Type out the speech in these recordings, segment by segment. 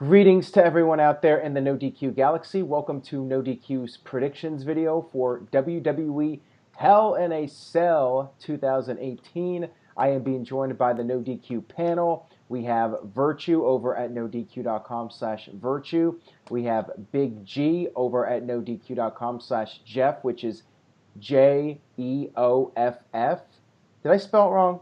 Greetings to everyone out there in the NoDQ galaxy. Welcome to NoDQ's predictions video for WWE Hell in a Cell 2018. I am being joined by the NoDQ panel. We have Virtue over at NoDQ.com/Virtue. We have Big G over at NoDQ.com/Jeff, which is Jeoff. Did I spell it wrong?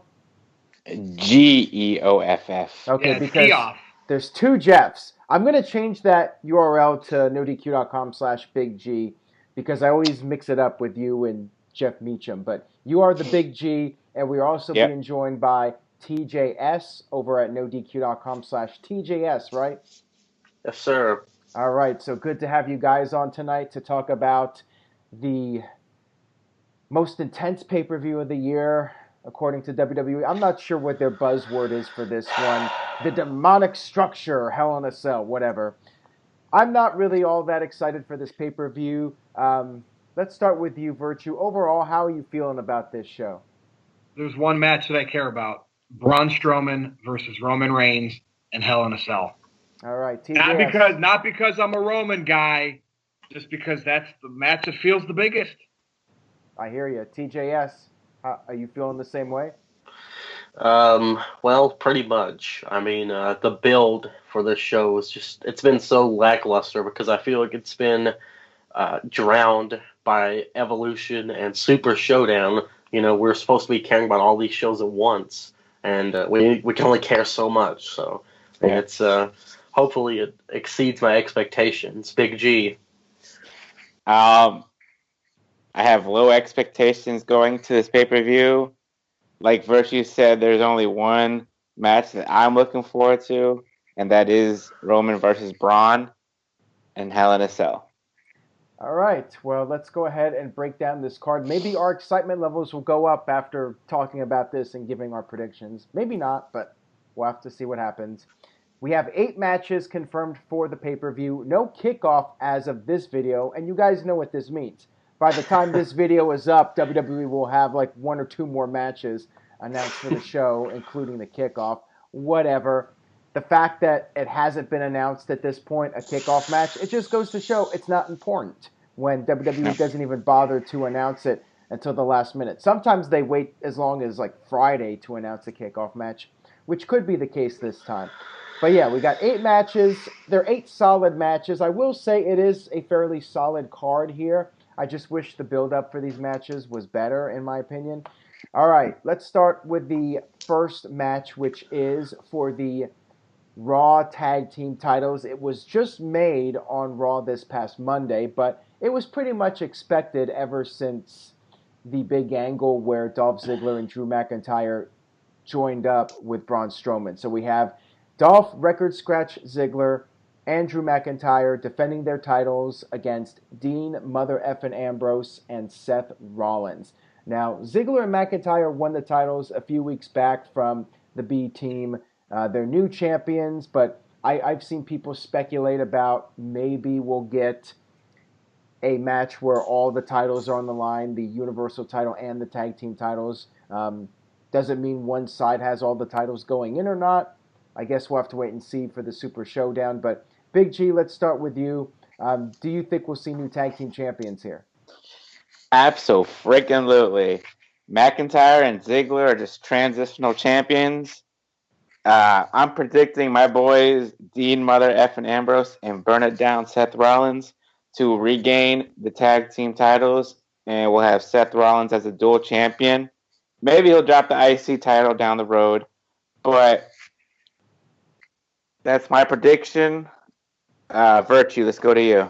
Geoff. Okay, Yeah, because Geoff. there's two Jeffs. I'm going to change that URL to NoDQ.com/Big G because I always mix it up with you and Jeff Meacham. But you are the Big G, and we're also Yep. being joined by TJS over at NoDQ.com/TJS, right? Yes, sir. All right, so good to have you guys on tonight to talk about the most intense pay-per-view of the year, according to WWE. I'm not sure what their buzzword is for this one. The demonic structure, Hell in a Cell, whatever. I'm not really all that excited for this pay-per-view. Let's start with you, Virtue. Overall, how are you feeling about this show? There's one match that I care about. Braun Strowman versus Roman Reigns in Hell in a Cell. All right, TJS. Not because I'm a Roman guy, just because that's the match that feels the biggest. I hear you. TJS, are you feeling the same way? Well, pretty much. I mean, the build for this show is it's been so lackluster because I feel like it's been drowned by Evolution and Super Showdown. You know, we're supposed to be caring about all these shows at once, and we can only care so much. So it's hopefully it exceeds my expectations. Big G. I have low expectations going to this pay-per-view. Like Virtue said, there's only one match that I'm looking forward to, and that is Roman versus Braun in Hell in a Cell. All right, well, let's go ahead and break down this card. Maybe our excitement levels will go up after talking about this and giving our predictions. Maybe not, but we'll have to see what happens. We have 8 matches confirmed for the pay-per-view. No kickoff as of this video, and you guys know what this means. By the time this video is up, WWE will have like 1 or 2 more matches announced for the show, including the kickoff. Whatever. The fact that it hasn't been announced at this point, a kickoff match, it just goes to show it's not important when WWE doesn't even bother to announce it until the last minute. Sometimes they wait as long as like Friday to announce a kickoff match, which could be the case this time. But yeah, we got 8 matches. They're 8 solid matches. I will say it is a fairly solid card here. I just wish the build-up for these matches was better, in my opinion. All right, let's start with the first match, which is for the Raw Tag Team titles. It was just made on Raw this past Monday, but it was pretty much expected ever since the big angle where Dolph Ziggler and Drew McIntyre joined up with Braun Strowman. So we have Dolph Record Scratch Ziggler and Drew McIntyre defending their titles against Dean Mother Effin Ambrose and Seth Rollins. Now, Ziggler and McIntyre won the titles a few weeks back from the B Team. They're new champions, but I've seen people speculate about maybe we'll get a match where all the titles are on the line, the Universal title and the Tag Team titles. Doesn't mean one side has all the titles going in or not. I guess we'll have to wait and see for the Super Showdown. But Big G, let's start with you. Do you think we'll see new tag team champions here? Absolutely. McIntyre and Ziggler are just transitional champions. I'm predicting my boys Dean Mother Effin Ambrose and Burn It Down Seth Rollins to regain the tag team titles, and we'll have Seth Rollins as a dual champion. Maybe he'll drop the IC title down the road, but that's my prediction. Virtue, let's go to you.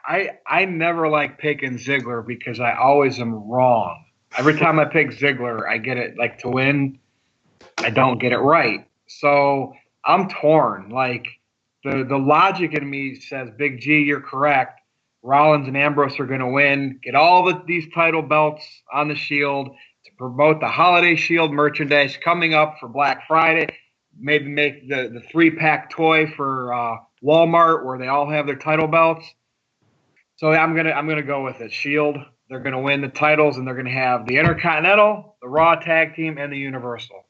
I never like picking Ziggler because I always am wrong. Every time I pick Ziggler, I get it like to win. I don't get it right. So I'm torn. Like the logic in me says, Big G, you're correct. Rollins and Ambrose are going to win. Get all these title belts on the Shield to promote the Holiday Shield merchandise coming up for Black Friday. Maybe make the 3-pack toy for Walmart where they all have their title belts. So I'm gonna go with it. Shield. They're gonna win the titles, and they're gonna have the Intercontinental, the Raw Tag Team, and the Universal.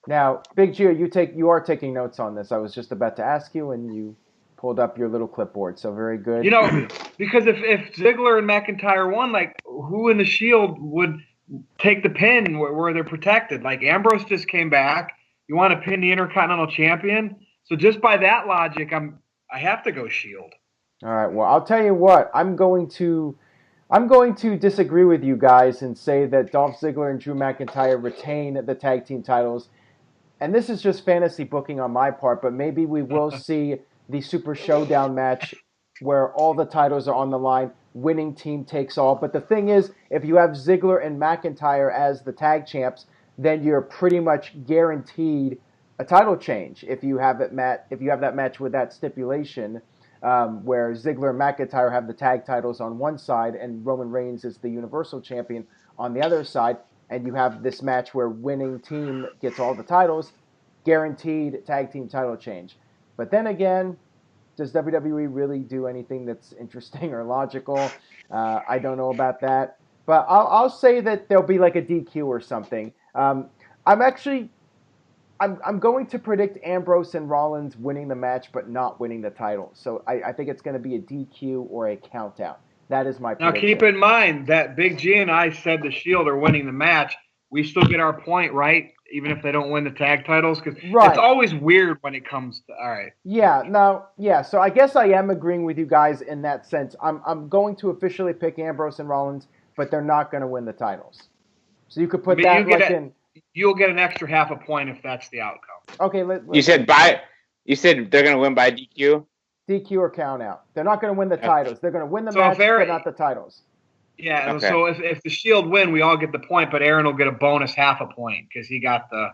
Now, Big G, you are taking notes on this. I was just about to ask you, and you pulled up your little clipboard. So very good. You know, because if Ziggler and McIntyre won, like who in the Shield would take the pin where they're protected? Like Ambrose just came back. You want to pin the Intercontinental Champion? So just by that logic, I have to go Shield. All right. Well, I'll tell you what. I'm going to disagree with you guys and say that Dolph Ziggler and Drew McIntyre retain the tag team titles. And this is just fantasy booking on my part, but maybe we will see the Super Showdown match where all the titles are on the line, winning team takes all. But the thing is, if you have Ziggler and McIntyre as the tag champs, then you're pretty much guaranteed a title change if you have that match with that stipulation, where Ziggler and McIntyre have the tag titles on one side and Roman Reigns is the Universal Champion on the other side. And you have this match where winning team gets all the titles, guaranteed tag team title change. But then again, does WWE really do anything that's interesting or logical? I don't know about that. But I'll say that there'll be like a DQ or something. I'm going to predict Ambrose and Rollins winning the match but not winning the title. So I think it's going to be a DQ or a count out. That is my prediction. Now keep in mind that Big G and I said the Shield are winning the match. We still get our point, right? Even if they don't win the tag titles? Because it's always weird when it comes to... All right. Yeah, so I guess I am agreeing with you guys in that sense. I'm going to officially pick Ambrose and Rollins, but they're not going to win the titles. So you could put that in... You'll get an extra half a point if that's the outcome. Okay, you said they're going to win by DQ? DQ or count out. They're not going to win the titles. They're going to win the match, but not the titles. Yeah, okay. So if the Shield win, we all get the point, but Aaron will get a bonus half a point because he got the...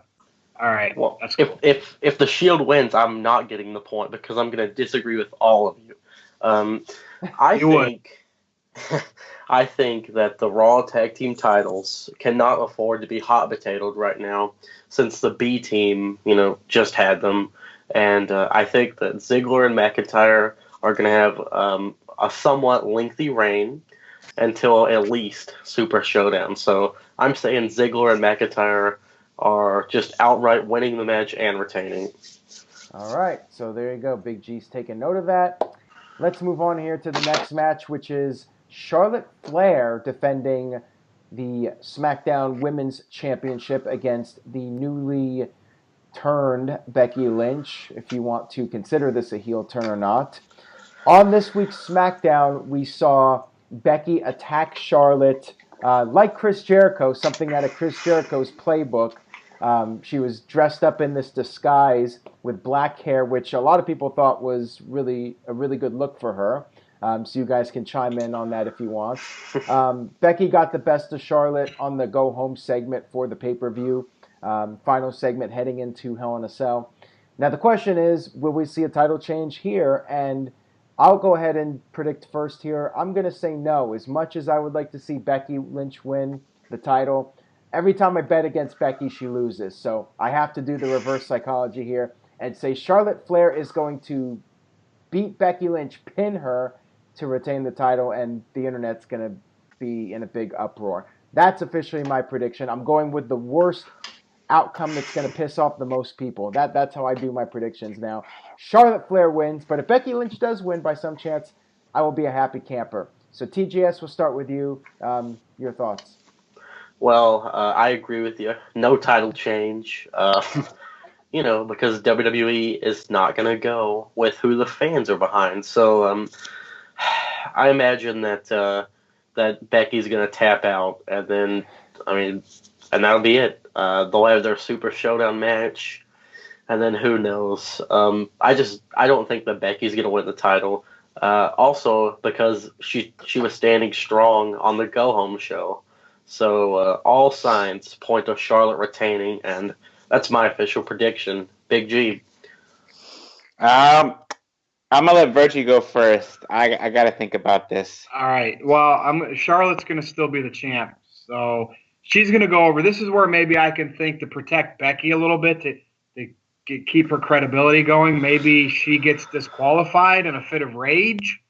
All right. Well, that's cool. If the Shield wins, I'm not getting the point because I'm going to disagree with all of you. I think that the Raw Tag Team titles cannot afford to be hot potatoed right now since the B team, just had them. And I think that Ziggler and McIntyre are going to have a somewhat lengthy reign until at least Super Showdown. So I'm saying Ziggler and McIntyre are just outright winning the match and retaining. All right, so there you go. Big G's taking note of that. Let's move on here to the next match, which is Charlotte Flair defending the SmackDown Women's Championship against the newly turned Becky Lynch, if you want to consider this a heel turn or not. On this week's SmackDown, we saw Becky attack Charlotte like Chris Jericho, something out of Chris Jericho's playbook. She was dressed up in this disguise with black hair, which a lot of people thought was really a really good look for her. So you guys can chime in on that if you want. Becky got the best of Charlotte on the Go Home segment for the pay-per-view. Final segment heading into Hell in a Cell. Now the question is, will we see a title change here? And I'll go ahead and predict first here. I'm going to say no. As much as I would like to see Becky Lynch win the title, every time I bet against Becky, she loses. So I have to do the reverse psychology here and say Charlotte Flair is going to beat Becky Lynch, pin her to retain the title, and the internet's going to be in a big uproar. That's officially my prediction. I'm going with the worst outcome that's going to piss off the most people. That's how I do my predictions now. Charlotte Flair wins, but if Becky Lynch does win by some chance, I will be a happy camper. So TGS, we'll start with you. Your thoughts? Well, I agree with you. No title change. Because WWE is not going to go with who the fans are behind. So I imagine that Becky's going to tap out, and that'll be it. They'll have their Super Showdown match, and then who knows? I don't think that Becky's going to win the title. Also, because she was standing strong on the Go Home show. So all signs point to Charlotte retaining, and that's my official prediction. Big G. I'm gonna let Virgie go first. I gotta think about this. All right. Well, Charlotte's gonna still be the champ, so she's gonna go over. This is where maybe I can think to protect Becky a little bit to keep her credibility going. Maybe she gets disqualified in a fit of rage,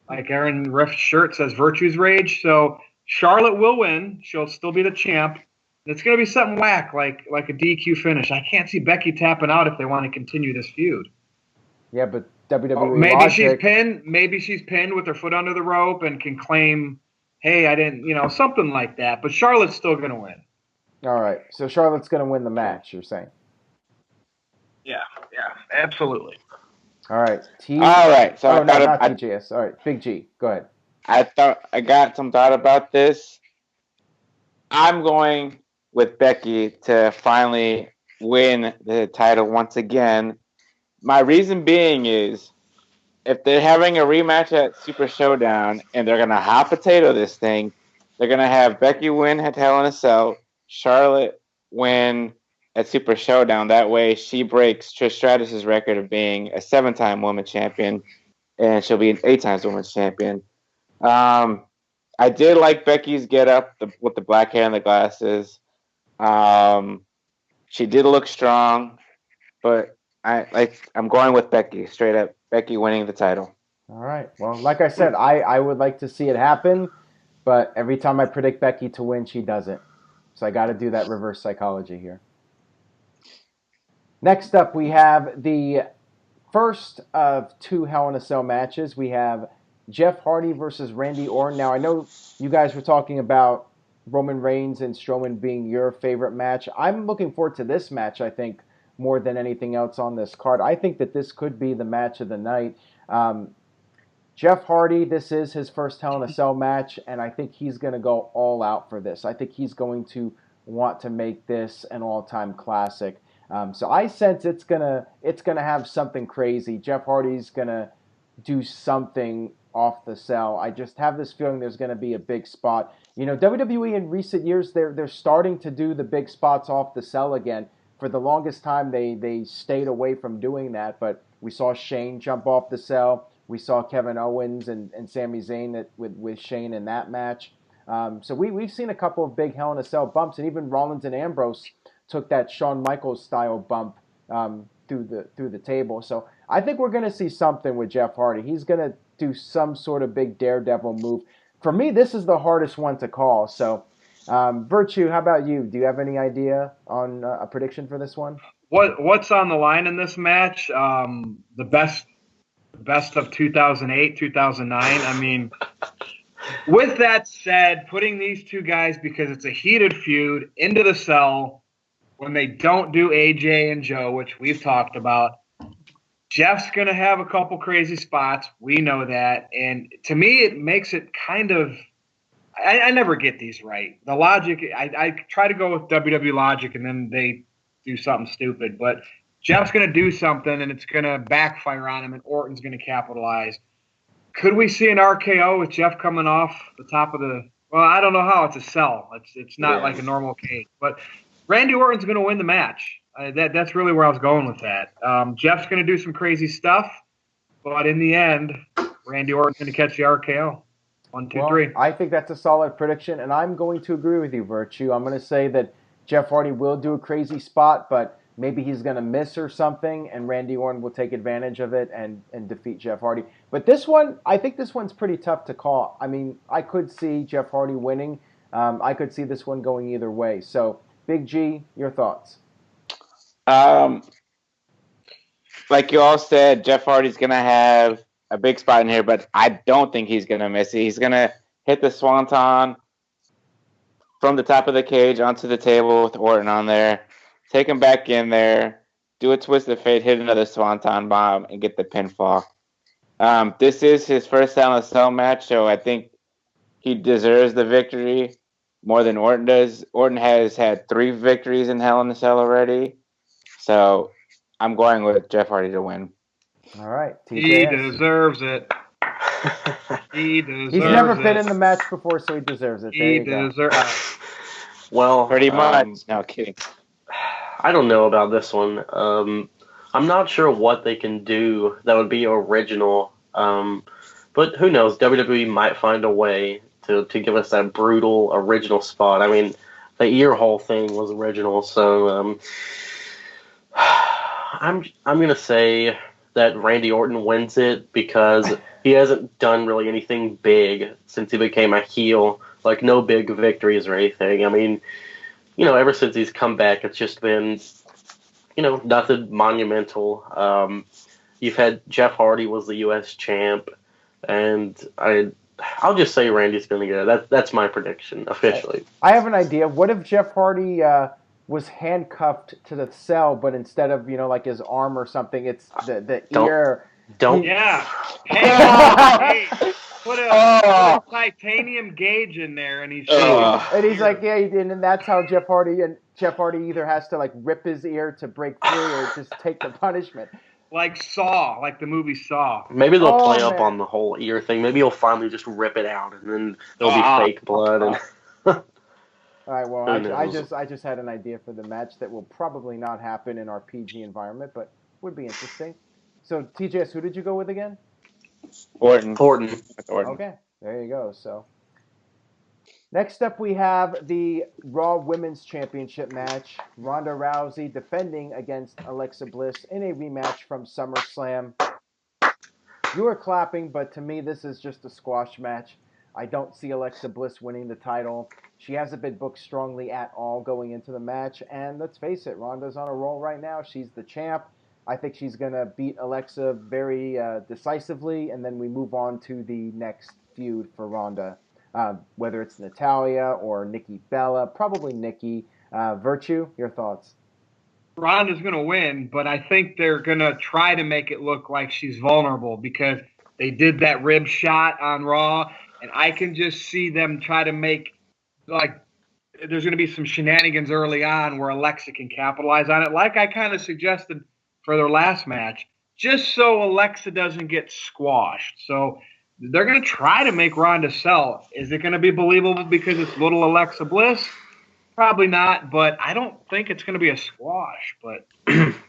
like Aaron Riff's shirt says, "Virtue's Rage." So Charlotte will win. She'll still be the champ. It's going to be something whack, like a DQ finish. I can't see Becky tapping out if they want to continue this feud. Yeah, but WWE Maybe logic. she's pinned. Maybe she's pinned with her foot under the rope and can claim, "Hey, I didn't," something like that. But Charlotte's still going to win. All right, so Charlotte's going to win the match, you're saying? Yeah, absolutely. All right. All right. So not TJS. All right, Big G. Go ahead. I got some thought about this. I'm going with Becky to finally win the title once again. My reason being is if they're having a rematch at Super Showdown and they're going to hot potato this thing, they're going to have Becky win at Hell in a Cell, Charlotte win at Super Showdown. That way she breaks Trish Stratus's record of being a 7-time women's champion, and she'll be an 8-time women's champion. I did like Becky's get up with the black hair and the glasses. She did look strong, but I'm going with Becky, straight up. Becky winning the title. All right. Well, like I said, I would like to see it happen, but every time I predict Becky to win, she doesn't. So I got to do that reverse psychology here. Next up, we have the first of 2 Hell in a Cell matches. We have Jeff Hardy versus Randy Orton. Now, I know you guys were talking about Roman Reigns and Strowman being your favorite match. I'm looking forward to this match, I think, more than anything else on this card. I think that this could be the match of the night. Jeff Hardy, this is his first Hell in a Cell match, and I think he's going to go all out for this. I think he's going to want to make this an all-time classic. So I sense it's gonna have something crazy. Jeff Hardy's gonna do something off the cell. I just have this feeling there's gonna be a big spot. WWE in recent years they're starting to do the big spots off the cell again. For the longest time they stayed away from doing that, but we saw Shane jump off the cell. We saw Kevin Owens and Sami Zayn with Shane in that match. So we've seen a couple of big Hell in a Cell bumps, and even Rollins and Ambrose took that Shawn Michaels style bump through the table. So I think we're going to see something with Jeff Hardy. He's going to do some sort of big daredevil move. For me, this is the hardest one to call. So, Virtue, how about you? Do you have any idea on a prediction for this one? What's on the line in this match? The best of 2008, 2009. I mean, with that said, putting these two guys, because it's a heated feud, into the cell when they don't do AJ and Joe, which we've talked about, Jeff's going to have a couple crazy spots. We know that. And to me, it makes it kind of – I never get these right. The logic – I try to go with WWE logic, and then they do something stupid. But Jeff's going to do something, and it's going to backfire on him, and Orton's going to capitalize. Could we see an RKO with Jeff coming off the top of the – well, I don't know how. It's a cell. It's not like a normal cage. But Randy Orton's going to win the match. That's really where I was going with that. Jeff's going to do some crazy stuff, but in the end, Randy Orton's going to catch the RKO. 1, 2, 3. I think that's a solid prediction, and I'm going to agree with you, Virtue. I'm going to say that Jeff Hardy will do a crazy spot, but maybe he's going to miss or something, and Randy Orton will take advantage of it and defeat Jeff Hardy. But this one, I think this one's pretty tough to call. I mean, I could see Jeff Hardy winning. I could see this one going either way. So, Big G, your thoughts? Like you all said, Jeff Hardy's going to have a big spot in here, but I don't think he's going to miss it. He's going to hit the swanton from the top of the cage onto the table with Orton on there, take him back in there, do a twist of fate, hit another swanton bomb, and get the pinfall. This is his first Hell in a Cell match, so I think he deserves the victory more than Orton does. Orton has had 3 victories in Hell in a Cell already. So I'm going with Jeff Hardy to win. All right. TJS. He deserves it. He deserves it. He's never been in the match before, so he deserves it. He deserves it. Well, pretty much. No kidding. I don't know about this one. I'm not sure what they can do that would be original. But who knows? WWE might find a way to give us that brutal original spot. I mean, the ear hole thing was original, so I'm gonna say that Randy Orton wins it because he hasn't done really anything big since he became a heel. Like no big victories or anything. I mean, ever since he's come back, it's just been, nothing monumental. You've had Jeff Hardy was the U.S. champ, and I'll just say Randy's going to get it. That's my prediction officially. I have an idea. What if Jeff Hardy was handcuffed to the cell, but instead of like his arm or something, it's the ear. Don't. Yeah. Hey, put a titanium gauge in there, and he's like, yeah, and then that's how Jeff Hardy either has to like rip his ear to break free or just take the punishment. Like Saw, like the movie Saw. Maybe they'll play up on the whole ear thing. Maybe he'll finally just rip it out, and then there'll be fake blood. And all right. Well, I just had an idea for the match that will probably not happen in our PG environment, but would be interesting. So, TJS, who did you go with again? Orton. Okay, there you go. So, next up we have the Raw Women's Championship match. Ronda Rousey defending against Alexa Bliss in a rematch from SummerSlam. You were clapping, but to me this is just a squash match. I don't see Alexa Bliss winning the title. She hasn't been booked strongly at all going into the match, and let's face it, Ronda's on a roll right now. She's the champ. I think she's going to beat Alexa very decisively, and then we move on to the next feud for Ronda, whether it's Natalya or Nikki Bella, probably Nikki. Virtue, your thoughts? Ronda's going to win, but I think they're going to try to make it look like she's vulnerable because they did that rib shot on Raw, and I can just see them try to make, like, there's going to be some shenanigans early on where Alexa can capitalize on it, like I kind of suggested for their last match, just so Alexa doesn't get squashed. So they're going to try to make Ronda sell. Is it going to be believable because it's little Alexa Bliss? Probably not, but I don't think it's going to be a squash. But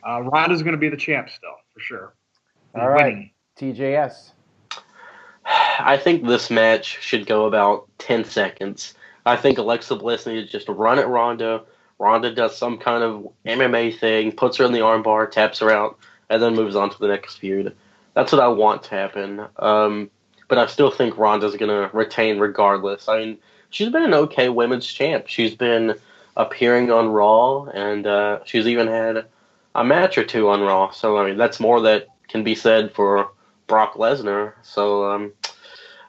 Ronda's going to be the champ still, for sure. All right, TJS. I think this match should go about 10 seconds. I think Alexa Bliss needs to just run at Ronda. Ronda does some kind of MMA thing, puts her in the armbar, taps her out, and then moves on to the next feud. That's what I want to happen. But I still think Ronda's going to retain regardless. I mean, she's been an okay women's champ. She's been appearing on Raw, and she's even had a match or two on Raw. So, I mean, that's more that can be said for Brock Lesnar. So,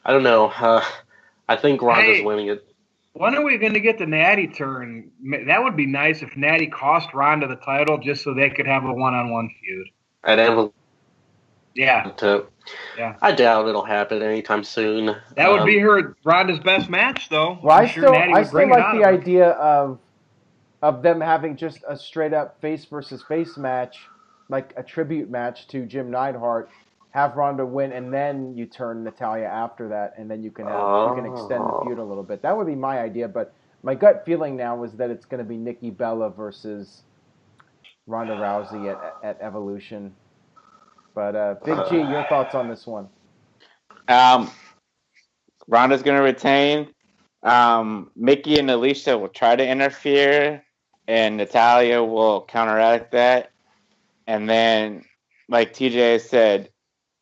I don't know. I think Ronda's winning it. When are we going to get the Natty turn? That would be nice if Natty cost Ronda the title just so they could have a one-on-one feud. Yeah. I doubt it'll happen anytime soon. That would be Ronda's best match, though. Well, I still like the idea of them having just a straight-up face versus face match, like a tribute match to Jim Neidhart. Have Ronda win, and then you turn Natalya after that, and then you can extend the feud a little bit. That would be my idea, but my gut feeling now is that it's going to be Nikki Bella versus Ronda Rousey at Evolution. But Big G, your thoughts on this one? Ronda's going to retain. Mickey and Alicia will try to interfere, and Natalya will counteract that. And then, like TJ said,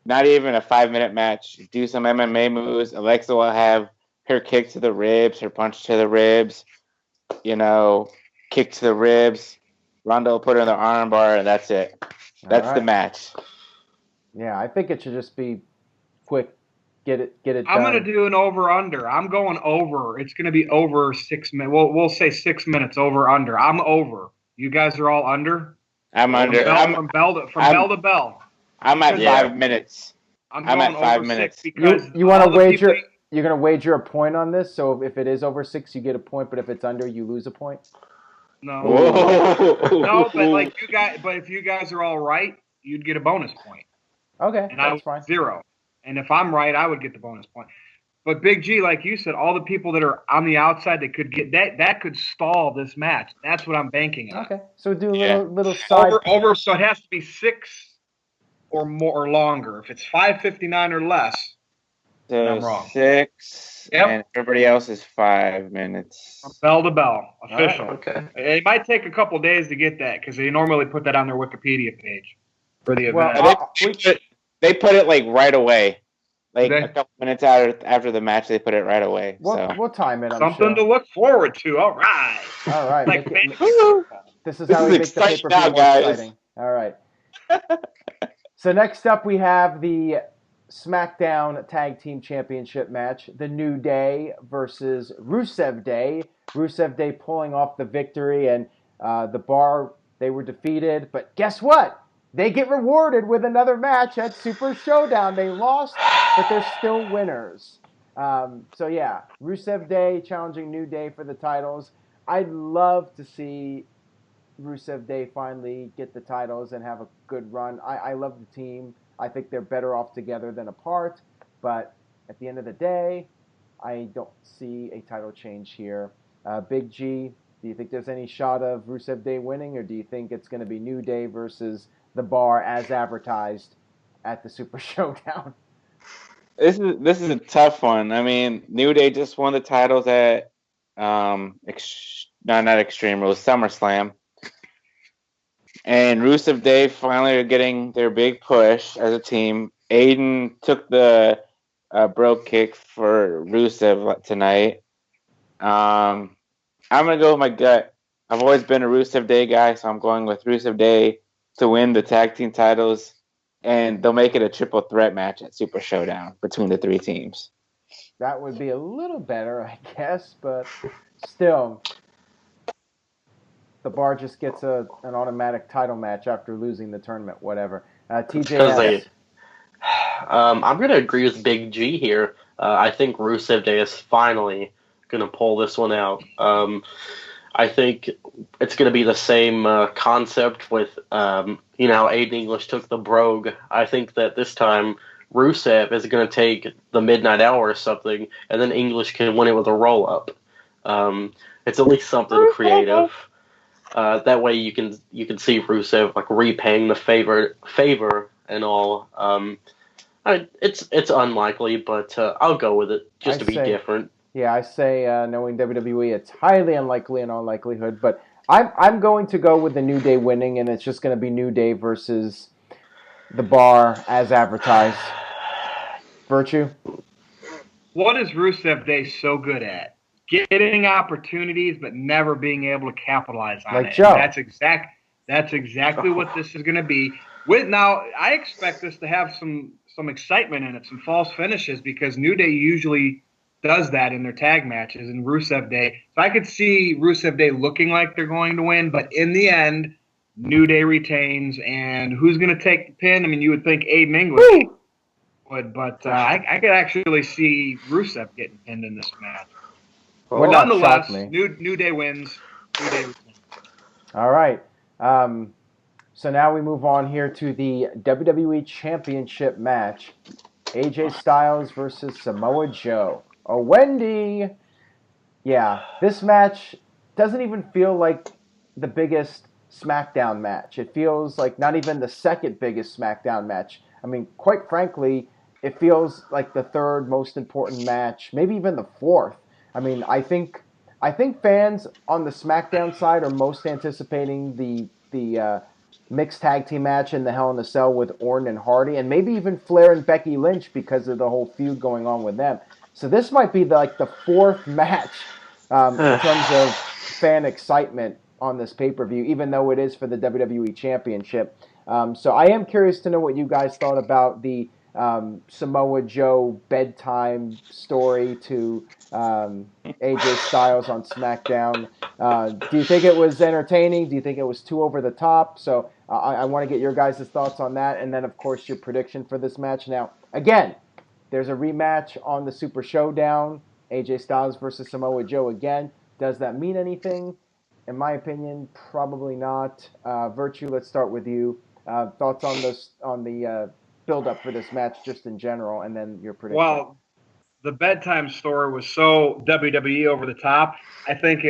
not even a 5-minute match. Do some MMA moves. Alexa will have her kick to the ribs, her punch to the ribs, kick to the ribs. Ronda will put her in the armbar, and that's it. That's the match. Yeah, I think it should just be quick. Get it done. I'm going to do an over-under. I'm going over. It's going to be over 6 minutes. We'll say 6 minutes over-under. I'm over. You guys are all under? I'm under. From bell to bell. I'm at 5 minutes. I'm at 5 minutes. You want to wager? You're going to wager a point on this. So if it is over 6, you get a point. But if it's under, you lose a point. No. No, but if you guys are all right, you'd get a bonus point. Okay, and that's fine. 0. And if I'm right, I would get the bonus point. But Big G, like you said, all the people that are on the outside that could get that could stall this match. That's what I'm banking on. Okay, so do a little side over. So it has to be 6 or more or longer. If it's 5:59 or less, then I'm wrong. 6, and everybody else is 5 minutes. From bell to bell, official. Right, okay. It might take a couple days to get that because they normally put that on their Wikipedia page for the event. They put it like right away. Like a couple minutes after the match, they put it right away. We'll time it. Something to look forward to. All right. All right. Like this is how we make the pay-per-view more exciting. All right. So next up, we have the SmackDown Tag Team Championship match. The New Day versus Rusev Day. Rusev Day pulling off the victory, and the Bar, they were defeated. But guess what? They get rewarded with another match at Super Showdown. They lost, but they're still winners. So yeah, Rusev Day challenging New Day for the titles. I'd love to see Rusev Day finally get the titles and have a good run. I love the team. I think they're better off together than apart. But at the end of the day, I don't see a title change here. Big G, do you think there's any shot of Rusev Day winning, or do you think it's going to be New Day versus the Bar as advertised at the Super Showdown? This is a tough one. I mean, New Day just won the titles at not Extreme Rules, SummerSlam. And Rusev Day finally are getting their big push as a team. Aiden took the brogue kick for Rusev tonight. I'm going to go with my gut. I've always been a Rusev Day guy, so I'm going with Rusev Day to win the tag team titles. And they'll make it a triple threat match at Super Showdown between the three teams. That would be a little better, I guess, but still, the Bar just gets an automatic title match after losing the tournament, whatever. TJ, I'm going to agree with Big G here. I think Rusev Day is finally going to pull this one out. I think it's going to be the same concept with, how Aiden English took the brogue. I think that this time Rusev is going to take the Midnight Hour or something, and then English can win it with a roll-up. It's at least something creative. That way you can see Rusev like repaying the favor and all. It's unlikely, but I'll go with it just to be different. Yeah, I say knowing WWE, it's highly unlikely in all likelihood, but I'm going to go with the New Day winning, and it's just going to be New Day versus the Bar as advertised. Virtue? What is Rusev Day so good at? Getting opportunities, but never being able to capitalize on it. Joe. That's exactly what this is going to be. Now, I expect this to have some excitement in it, some false finishes, because New Day usually does that in their tag matches, and Rusev Day. So I could see Rusev Day looking like they're going to win, but in the end, New Day retains. And who's going to take the pin? I mean, you would think Aiden English would, but I could actually see Rusev getting pinned in this match. Well, nonetheless, New Day wins. New Day retains. All right. So now we move on here to the WWE Championship match. AJ Styles versus Samoa Joe. Oh, Wendy! Yeah, this match doesn't even feel like the biggest SmackDown match. It feels like not even the second biggest SmackDown match. I mean, quite frankly, it feels like the third most important match, maybe even the fourth. I mean, I think fans on the SmackDown side are most anticipating the mixed tag team match in the Hell in a Cell with Orton and Hardy, and maybe even Flair and Becky Lynch because of the whole feud going on with them. So this might be the fourth match in terms of fan excitement on this pay-per-view, even though it is for the WWE Championship. So I am curious to know what you guys thought about the Samoa Joe bedtime story to AJ Styles on SmackDown. Do you think it was entertaining? Do you think it was too over the top? So I want to get your guys' thoughts on that, and then, of course, your prediction for this match. Now, again, there's a rematch on the Super Showdown, AJ Styles versus Samoa Joe again. Does that mean anything? In my opinion, probably not. Virtue, let's start with you. Thoughts on the build-up for this match just in general, and then your prediction. Well, the bedtime story was so WWE over the top. I think,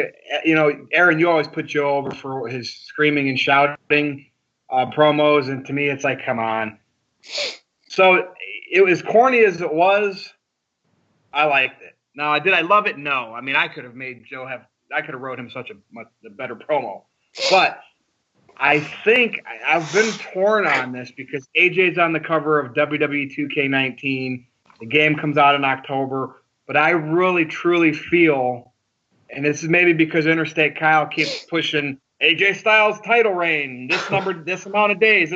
Aaron, you always put Joe over for his screaming and shouting promos, and to me, it's like, come on. So it was corny as it was. I liked it. Now, did I love it? No. I mean, I could have made Joe I could have wrote him such a better promo. But I think I've been torn on this because AJ's on the cover of WWE 2K19. The game comes out in October. But I really, truly feel, and this is maybe because Interstate Kyle keeps pushing AJ Styles title reign, this amount of days.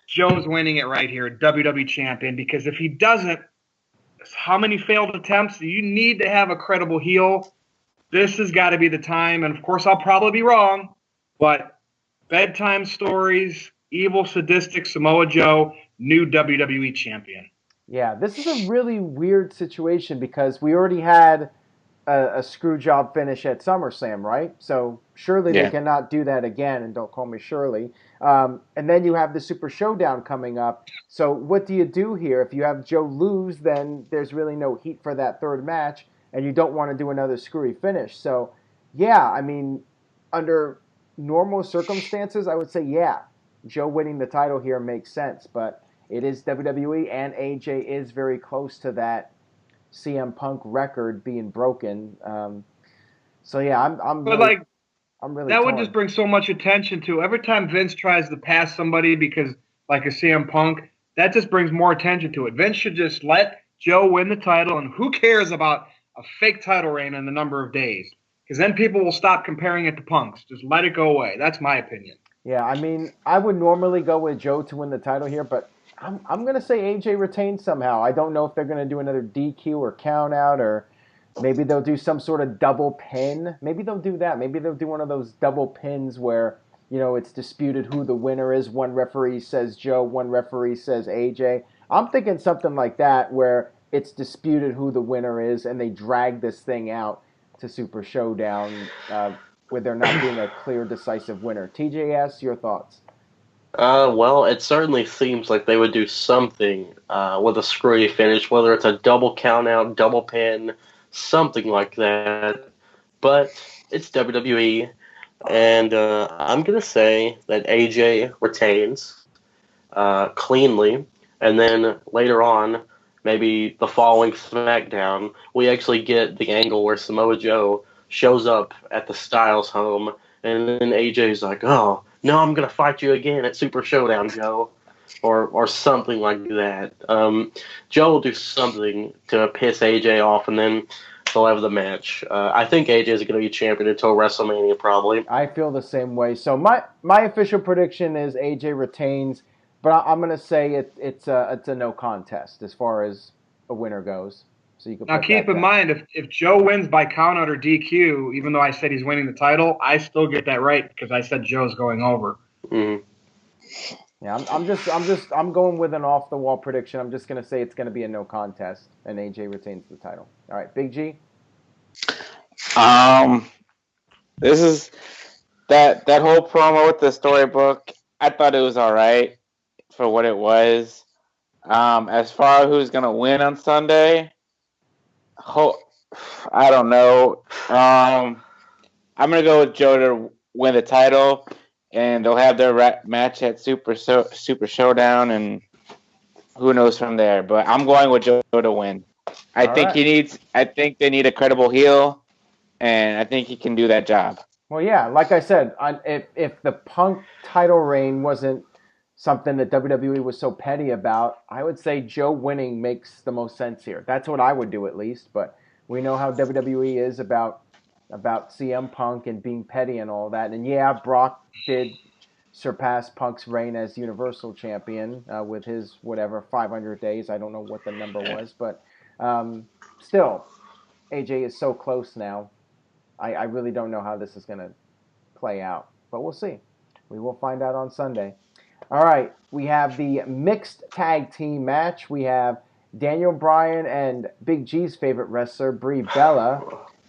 Joe's winning it right here, WWE Champion, because if he doesn't, how many failed attempts? You need to have a credible heel. This has got to be the time, and of course I'll probably be wrong, but bedtime stories, evil, sadistic Samoa Joe, new WWE Champion. Yeah, this is a really weird situation because we already had a screw job finish at SummerSlam, right? So surely they cannot do that again, and don't call me Shirley. And then you have the Super Showdown coming up. So what do you do here? If you have Joe lose, then there's really no heat for that third match, and you don't want to do another screwy finish. So, yeah, I mean, under normal circumstances, I would say, yeah, Joe winning the title here makes sense, but it is WWE, and AJ is very close to that CM Punk record being broken. So yeah, I'm really that torn. would just bring so much attention to every time Vince tries to pass somebody because like a CM Punk, that just brings more attention to it. Vince should just let Joe win the title, and who cares about a fake title reign in the number of days? Because then people will stop comparing it to Punk's. Just let it go away. That's my opinion. Yeah, I mean, I would normally go with Joe to win the title here, but I'm going to say AJ retains somehow. I don't know if they're going to do another DQ or count out, or maybe they'll do some sort of double pin. Maybe they'll do that. Maybe they'll do one of those double pins where, you know, it's disputed who the winner is. One referee says Joe, one referee says AJ. I'm thinking something like that where it's disputed who the winner is and they drag this thing out to Super Showdown where there not being a clear, decisive winner. TJS, your thoughts? Well, it certainly seems like they would do something with a screwy finish, whether it's a double count-out, double pin, something like that. But it's WWE, and I'm going to say that AJ retains cleanly, and then later on, maybe the following SmackDown, we actually get the angle where Samoa Joe shows up at the Styles home, and then AJ's like, oh, no, I'm going to fight you again at Super Showdown, Joe, or something like that. Joe will do something to piss AJ off, and then they'll have the match. I think AJ is going to be champion until WrestleMania, probably. I feel the same way. So my official prediction is AJ retains, but I'm going to say it's a no contest as far as a winner goes. So you can now keep in mind, if Joe wins by count out or DQ, even though I said he's winning the title, I still get that right because I said Joe's going over. Mm-hmm. Yeah, I'm going with an off the wall prediction. I'm just going to say it's going to be a no contest and AJ retains the title. All right, Big G. This is that whole promo with the storybook. I thought it was all right for what it was. As far as who's going to win on Sunday, I don't know. I'm going to go with Joe to win the title, and they'll have their match at Super Showdown, and who knows from there. But I'm going with Joe to win. I think they need a credible heel, and I think he can do that job. Well, yeah, like I said, if the Punk title reign wasn't something that WWE was so petty about, I would say Joe winning makes the most sense here. That's what I would do at least, but we know how WWE is about CM Punk and being petty and all that. And yeah, Brock did surpass Punk's reign as Universal Champion with his, 500 days. I don't know what the number was, but still, AJ is so close now. I really don't know how this is going to play out, but we'll see. We will find out on Sunday. All right, we have the mixed tag team match. We have Daniel Bryan and Big G's favorite wrestler, Brie Bella,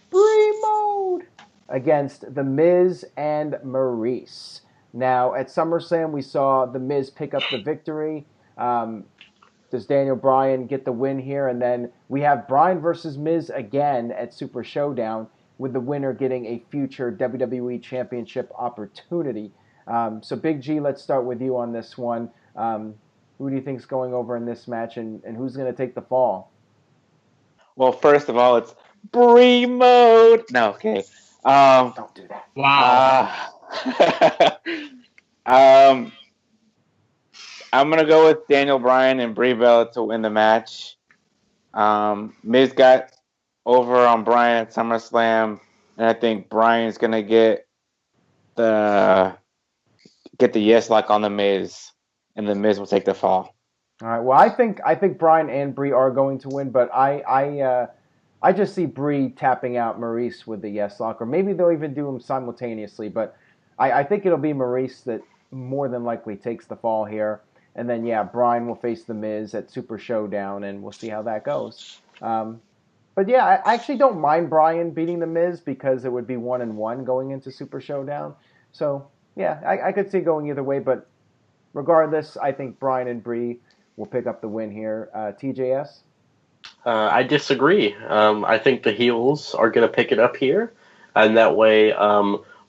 Brie Mode, against The Miz and Maurice. Now, at SummerSlam, we saw The Miz pick up the victory. Does Daniel Bryan get the win here? And then we have Bryan versus Miz again at Super Showdown, with the winner getting a future WWE Championship opportunity. So, Big G, let's start with you on this one. Who do you think is going over in this match, and who's going to take the fall? Well, first of all, it's Brie Mode. No, okay. Don't do that. Wow. I'm going to go with Daniel Bryan and Brie Bella to win the match. Miz got over on Bryan at SummerSlam, and I think Bryan's gonna get the yes lock on the Miz, and the Miz will take the fall. All right. Well, I think Bryan and Brie are going to win, but I just see Brie tapping out Maurice with the yes lock, or maybe they'll even do them simultaneously. But I think it'll be Maurice that more than likely takes the fall here, and then yeah, Bryan will face the Miz at Super Showdown, and we'll see how that goes. But yeah, I actually don't mind Bryan beating the Miz because it would be 1-1 going into Super Showdown. So yeah, I could see going either way, but regardless, I think Bryan and Brie will pick up the win here. TJS? I disagree. I think the heels are going to pick it up here, and that way,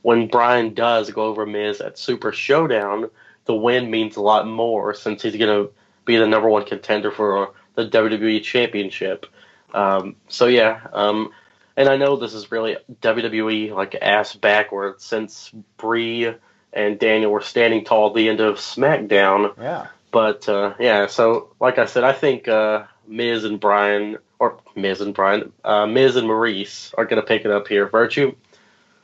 when Bryan does go over Miz at Super Showdown, the win means a lot more since he's going to be the number one contender for the WWE Championship. So yeah, and I know this is really WWE like ass backwards since Brie and Daniel were standing tall at the end of SmackDown. Yeah. But yeah, so like I said, I think Miz and Maurice are going to pick it up here. Virtue?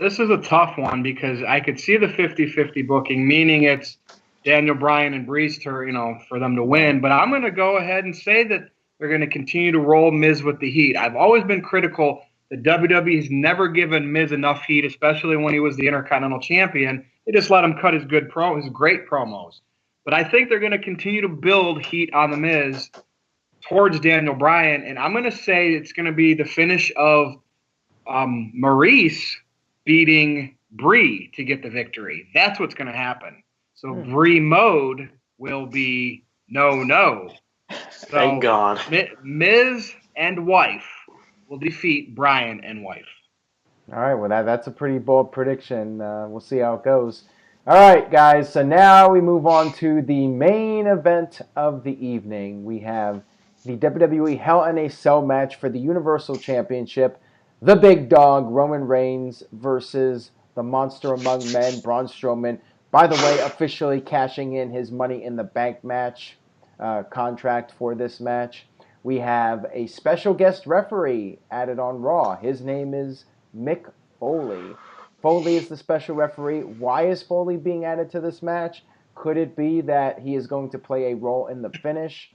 This is a tough one because I could see the 50-50 booking, meaning it's Daniel Bryan and Bree's turn, for them to win. But I'm going to go ahead and say that they're going to continue to roll Miz with the heat. I've always been critical that WWE has never given Miz enough heat, especially when he was the Intercontinental Champion. They just let him cut his great promos. But I think they're going to continue to build heat on the Miz towards Daniel Bryan, and I'm going to say it's going to be the finish of Maurice beating Brie to get the victory. That's what's going to happen. So Brie mode will be no. So Thank God. Miz and wife will defeat Bryan and wife. All right, well, that's a pretty bold prediction. We'll see how it goes. All right, guys, so now we move on to the main event of the evening. We have the WWE Hell in a Cell match for the Universal Championship. The big dog, Roman Reigns, versus the Monster Among Men, Braun Strowman. By the way, officially cashing in his Money in the Bank match contract for this match. We have a special guest referee added on Raw. His name is Mick Foley. Foley is the special referee. Why is Foley being added to this match? Could it be that he is going to play a role in the finish?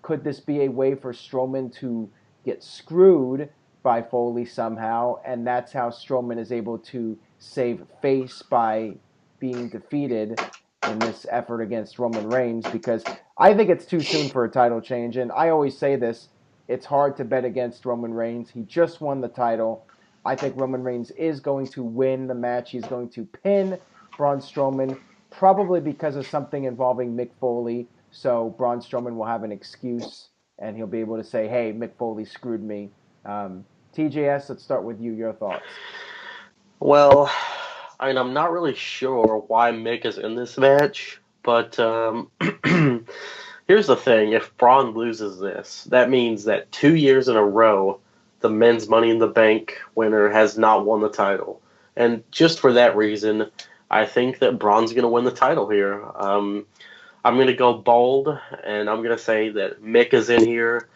Could this be a way for Strowman to get screwed by Foley somehow, and that's how Strowman is able to save face by being defeated in this effort against Roman Reigns? Because I think it's too soon for a title change, and I always say this, it's hard to bet against Roman Reigns. He just won the title. I think Roman Reigns is going to win the match. He's going to pin Braun Strowman, probably because of something involving Mick Foley. So Braun Strowman will have an excuse, and he'll be able to say, hey, Mick Foley screwed me. TJS, let's start with you. Your thoughts. Well, I'm not really sure why Mick is in this match, but here's the thing. If Braun loses this, that means that 2 years in a row, the men's Money in the Bank winner has not won the title. And just for that reason, I think that Braun's going to win the title here. I'm going to go bold, and I'm going to say that Mick is in here.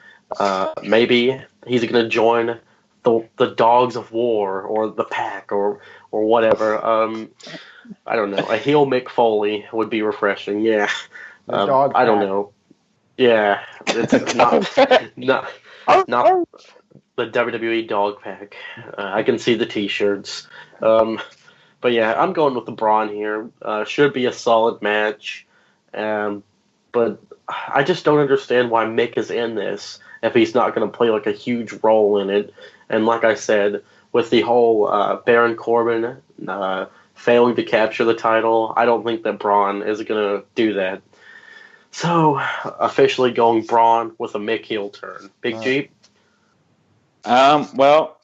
Maybe he's going to join the Dogs of War or the Pack or whatever. I don't know. A heel Mick Foley would be refreshing. Yeah. I don't know. Yeah. It's not the WWE Dog Pack. I can see the T-shirts. But yeah, I'm going with the Braun here. Should be a solid match. But I just don't understand why Mick is in this if he's not going to play like a huge role in it. And like I said, with the whole Baron Corbin failing to capture the title, I don't think that Braun is going to do that. So, officially going Braun with a Mick heel turn. Big Jeep? Well,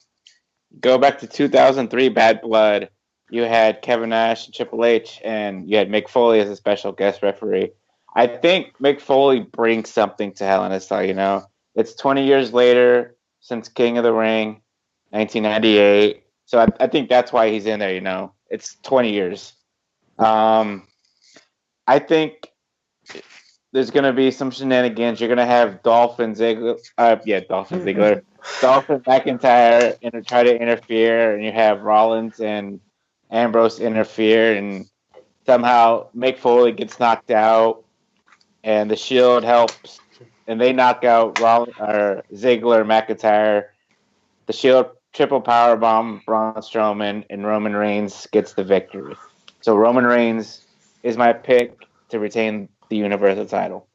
go back to 2003 Bad Blood. You had Kevin Nash and Triple H, and you had Mick Foley as a special guest referee. I think Mick Foley brings something to Hell in a Cell, It's 20 years later since King of the Ring, 1998. So I think that's why he's in there, It's 20 years. I think there's going to be some shenanigans. You're going to have Dolphin Ziggler. Dolphin Ziggler. Dolphin McIntyre and try to interfere, and you have Rollins and Ambrose interfere, and somehow Mick Foley gets knocked out, and the Shield helps, and they knock out Ziggler, McIntyre. The Shield triple powerbomb Braun Strowman, and Roman Reigns gets the victory. So Roman Reigns is my pick to retain the Universal title.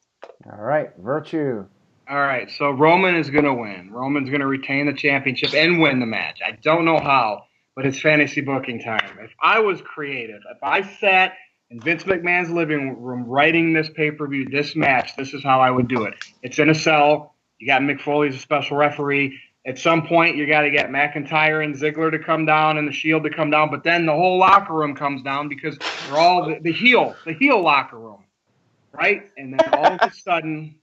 All right, Virtue. All right, so Roman is going to win. Roman's going to retain the championship and win the match. I don't know how, but it's fantasy booking time. If I was creative, if I sat in Vince McMahon's living room writing this pay-per-view, this match, this is how I would do it. It's in a cell. You got Mick Foley as a special referee. At some point, you got to get McIntyre and Ziggler to come down and the Shield to come down, but then the whole locker room comes down because they're all the heel locker room, right? And then all of a sudden,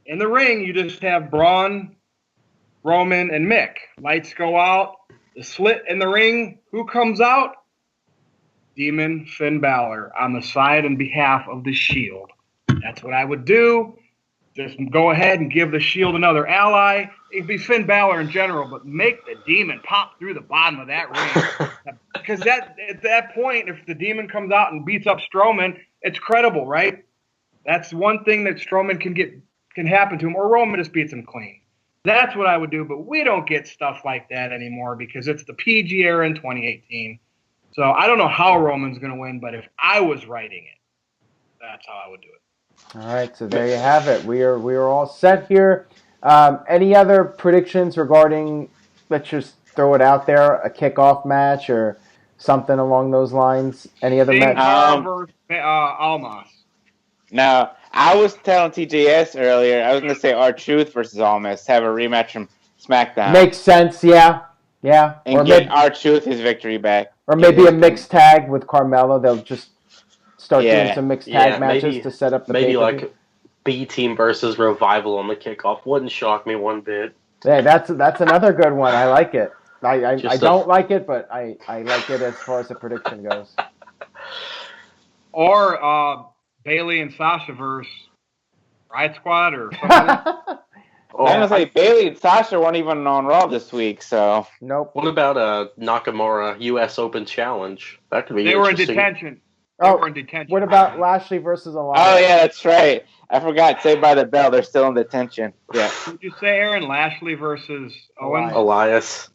in the ring, you just have Braun, Roman, and Mick. Lights go out. The slit in the ring. Who comes out? Demon Finn Balor on the side in behalf of the Shield. That's what I would do. Just go ahead and give the Shield another ally. It'd be Finn Balor in general, but make the Demon pop through the bottom of that ring. Because at that point, if the Demon comes out and beats up Strowman, it's credible, right? That's one thing that Strowman can happen to him, or Roman just beats him clean. That's what I would do, but we don't get stuff like that anymore because it's the PG era in 2018. So I don't know how Roman's going to win, but if I was writing it, that's how I would do it. All right, so there you have it. We are all set here. Any other predictions regarding, let's just throw it out there, a kickoff match or something along those lines? Any other match? Almas. Now, I was telling TJS earlier, I was going to say R-Truth versus Almas, have a rematch from SmackDown. Makes sense, yeah. And or get R-Truth his victory back. Or maybe a mixed tag with Carmelo. They'll just start doing some mixed tag matches to set up the maybe pay-per-view. like B-Team versus Revival on the kickoff. Wouldn't shock me one bit. Yeah, that's another good one. I like it. I don't like it, but I like it as far as the prediction goes. Or Bailey and Sasha versus Riot Squad or something. I was like, Bailey and Sasha weren't even on Raw this week, so. Nope. What about a Nakamura U.S. Open Challenge? That could be They were in detention. What about Lashley versus Elias? Oh, yeah, that's right. I forgot. Saved by the Bell. They're still in detention. Yeah. Did you say, Aaron, Lashley versus Owens? Elias.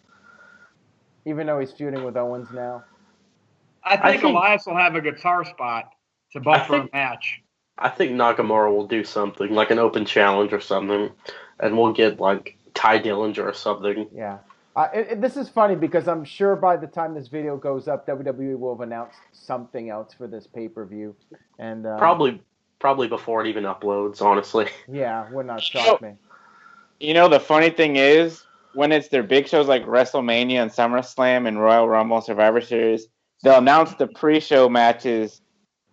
Even though he's feuding with Owens now. I think Elias will have a guitar spot to buffer a match. I think Nakamura will do something, like an open challenge or something, and we'll get, like, Ty Dillinger or something. Yeah. This is funny because I'm sure by the time this video goes up, WWE will have announced something else for this pay-per-view. And Probably before it even uploads, honestly. Yeah, would not shock me. You know, the funny thing is, when it's their big shows like WrestleMania and SummerSlam and Royal Rumble Survivor Series, they'll announce the pre-show matches,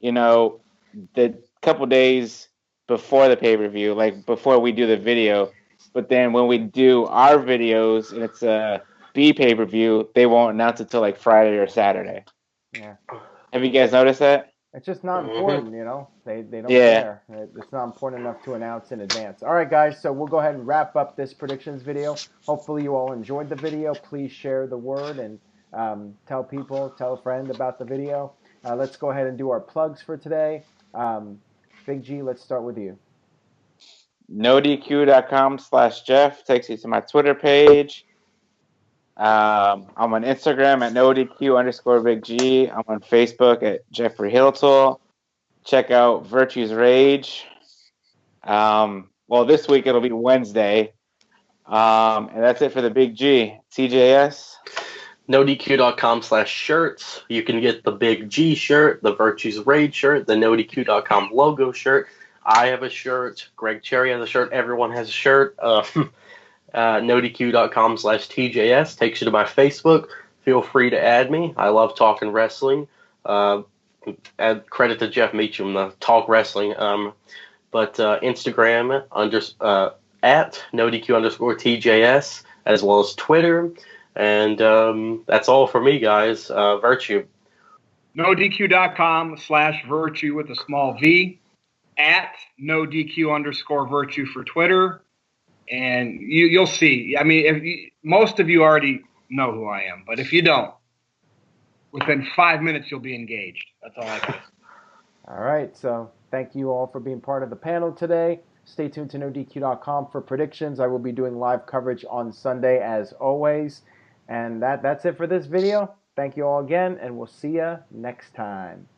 the couple days before the pay-per-view, like before we do the video. But then when we do our videos and it's a B pay-per-view, they won't announce it till like Friday or Saturday. Yeah. Have you guys noticed that? It's just not important, They don't care. It's not important enough to announce in advance. All right, guys, so we'll go ahead and wrap up this predictions video. Hopefully you all enjoyed the video. Please share the word and tell a friend about the video. Let's go ahead and do our plugs for today. Big G, let's start with you. NoDQ.com/Jeff takes you to my Twitter page. I'm on Instagram at NoDQ_Big G. I'm on Facebook at Jeffrey Hiltel. Check out Virtue's Rage. This week it'll be Wednesday. And that's it for the Big G. TJS. NoDQ.com/shirts. You can get the Big G shirt, the Virtue's Rage shirt, the NoDQ.com logo shirt. I have a shirt. Greg Cherry has a shirt. Everyone has a shirt. NoDQ.com/TJS takes you to my Facebook. Feel free to add me. I love talking wrestling. Add credit to Jeff Meacham, the talk wrestling. But Instagram at NoDQ_TJS, as well as Twitter. And that's all for me, guys. Virtue. NoDQ.com/Virtue with a small V. at NoDQ_virtue for Twitter. And you'll see. I mean, most of you already know who I am, but if you don't, within 5 minutes you'll be engaged. That's all I got. All right, so thank you all for being part of the panel today. Stay tuned to NoDQ.com for predictions. I will be doing live coverage on Sunday as always. And that's it for this video. Thank you all again, and we'll see you next time.